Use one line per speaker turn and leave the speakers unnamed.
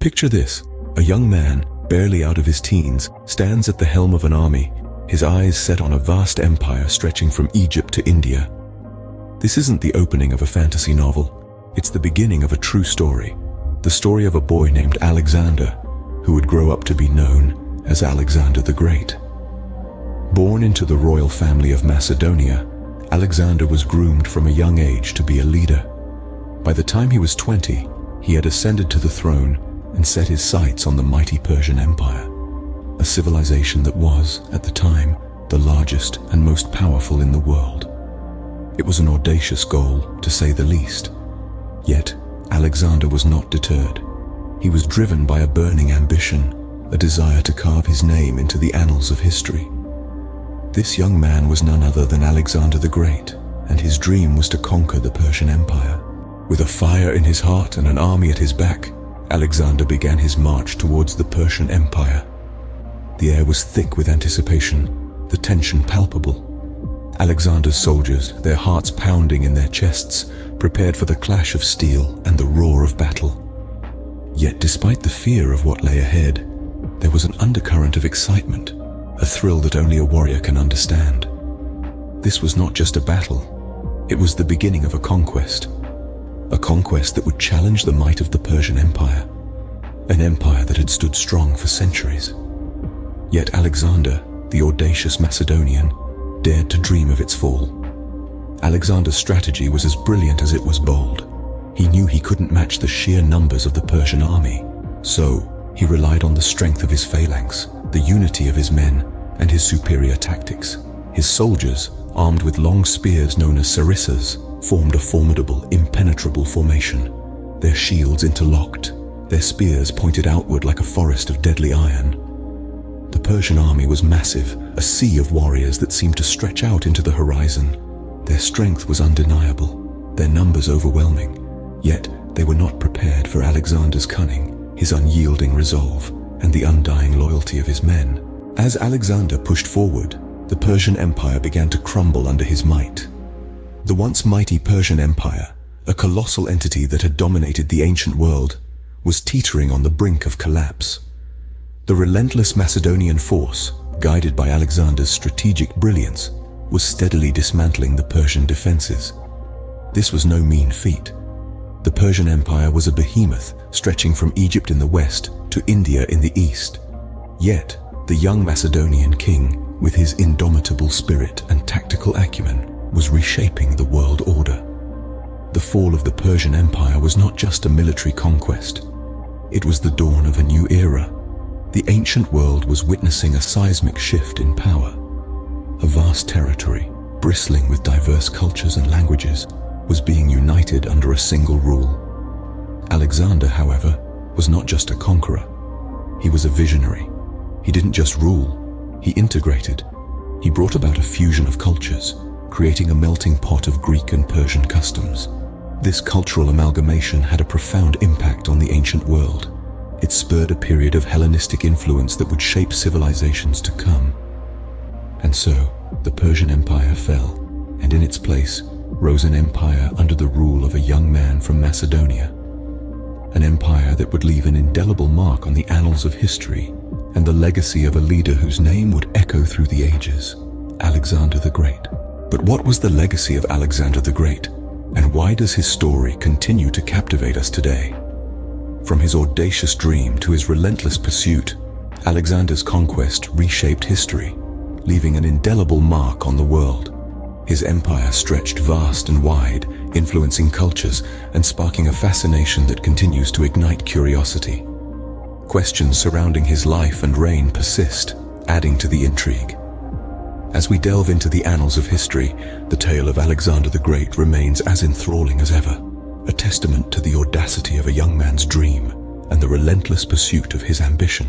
Picture this: a young man, barely out of his teens, stands at the helm of an army, his eyes set on a vast empire stretching from Egypt to India. This isn't the opening of a fantasy novel. It's the beginning of a true story. The story of a boy named Alexander, who would grow up to be known as Alexander the Great. Born into the royal family of Macedonia, Alexander was groomed from a young age to be a leader. By the time he was 20, he had ascended to the throne and set his sights on the mighty Persian Empire, a civilization that was, at the time, the largest and most powerful in the world. It was an audacious goal, to say the least. Yet, Alexander was not deterred. He was driven by a burning ambition, a desire to carve his name into the annals of history. This young man was none other than Alexander the Great, and his dream was to conquer the Persian Empire. With a fire in his heart and an army at his back, Alexander began his march towards the Persian Empire. The air was thick with anticipation, the tension palpable. Alexander's soldiers, their hearts pounding in their chests, prepared for the clash of steel and the roar of battle. Yet despite the fear of what lay ahead, there was an undercurrent of excitement, a thrill that only a warrior can understand. This was not just a battle, it was the beginning of a conquest that would challenge the might of the Persian Empire, an empire that had stood strong for centuries. Yet Alexander, the audacious Macedonian, dared to dream of its fall. Alexander's strategy was as brilliant as it was bold. He knew he couldn't match the sheer numbers of the Persian army, so he relied on the strength of his phalanx, the unity of his men, and his superior tactics. His soldiers, armed with long spears known as sarissas, formed a formidable, impenetrable formation. Their shields interlocked, their spears pointed outward like a forest of deadly iron. The Persian army was massive, a sea of warriors that seemed to stretch out into the horizon. Their strength was undeniable, their numbers overwhelming, yet they were not prepared for Alexander's cunning, his unyielding resolve, and the undying loyalty of his men. As Alexander pushed forward, the Persian Empire began to crumble under his might. The once mighty Persian Empire, a colossal entity that had dominated the ancient world, was teetering on the brink of collapse. The relentless Macedonian force, guided by Alexander's strategic brilliance, was steadily dismantling the Persian defenses. This was no mean feat. The Persian Empire was a behemoth stretching from Egypt in the west to India in the east. Yet, the young Macedonian king, with his indomitable spirit and tactical acumen, was reshaping the world order. The fall of the Persian Empire was not just a military conquest. It was the dawn of a new era. The ancient world was witnessing a seismic shift in power. A vast territory, bristling with diverse cultures and languages, was being united under a single rule. Alexander, however, was not just a conqueror. He was a visionary. He didn't just rule, he integrated. He brought about a fusion of cultures, creating a melting pot of Greek and Persian customs. This cultural amalgamation had a profound impact on the ancient world. It spurred a period of Hellenistic influence that would shape civilizations to come. And so, the Persian Empire fell, and in its place rose an empire under the rule of a young man from Macedonia. An empire that would leave an indelible mark on the annals of history, and the legacy of a leader whose name would echo through the ages, Alexander the Great. But what was the legacy of Alexander the Great, and why does his story continue to captivate us today? From his audacious dream to his relentless pursuit, Alexander's conquest reshaped history, leaving an indelible mark on the world. His empire stretched vast and wide, influencing cultures and sparking a fascination that continues to ignite curiosity. Questions surrounding his life and reign persist, adding to the intrigue. As we delve into the annals of history, the tale of Alexander the Great remains as enthralling as ever, a testament to the audacity of a young man's dream and the relentless pursuit of his ambition.